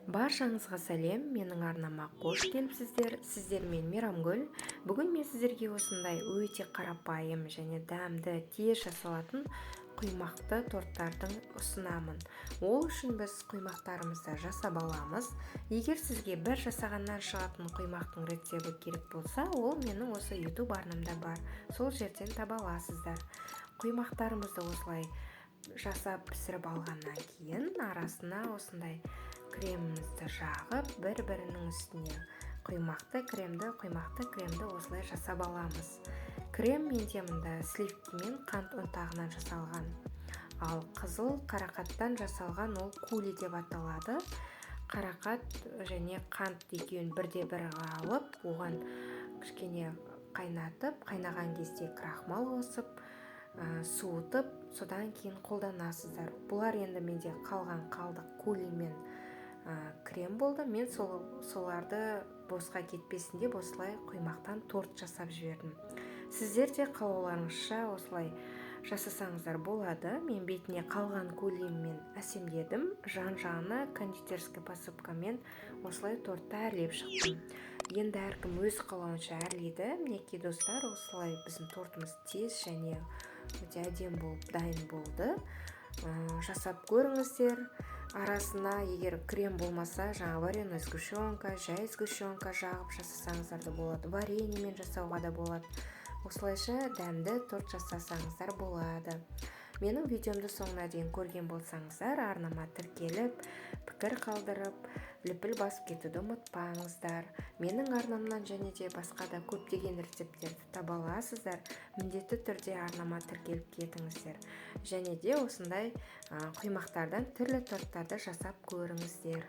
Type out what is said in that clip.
Баршаңызға сәлем, менің арнама қош келіпсіздер. Сіздермен Мейрамгүл. Бүгін мен сіздерге осындай өте қарапайым және дәмді тез жасалатын құймақты торттардың ұсынамын. Ол үшін біз құймақтарымызды жасап аламыз. Егер сізге бір жасағаннан шығатын құймақтың рецебі керек болса, ол менің осы YouTube арнамда бар. Сол жерден таба аласыздар. Құймақтарымызды осылай жасап пісіріп алғаннан кейін арасына осындай кремімізді жағып бір-бірінің үстіне құймақты кремді осылай жасап аламыз. Крем менде мында сливки мен қант ұнтағынан жасалған, ал қызыл қарақаттан жасалған ол кули деп аталады. Қарақат және қант екеуін бірде-бір алып, оған кішкене қайнаған кезде крахмал қосып, суытып, содан кейін қолданасыздар. Бұлар енді менде қалған қалдық кули мен крем болды. Мен соларды босқа кетпесін деп осылай құймақтан торт жасап жібердім. Сіздер де қалауларыңызша осылай жасасаңыздар болады. Мен бетіне қалған кулиммен әсемдедім. Жан-жағына кондитерский посыпкамен осылай тортты әрлеп шықтым. Енді әркім өз қалауынша әрлейді. Мінекей достар, осылай біздің тортымыз тез және өте әдемі болып дайын болды. Жасап көріңіздер. Арасына егер крем болмаса, жаңа вареная сгущенка, жай сгущенка жағып жасасаңыздар да болады. Вареньемен жасауға да болады. Осылайша дәмді торт жасасаңыздар болады. Менің видеомды соңына дейін көрген болсаңыздар, арнама тіркеліп, пікір қалдырып, лүпіл басып кетуді ұмытпаңыздар. Менің арнамнан және де басқа да көптеген рецепттерді таба аласыздар. Міндетті түрде арнама тіркеліп кетіңіздер. Және де осындай құймақтардан түрлі торттарды жасап көріңіздер.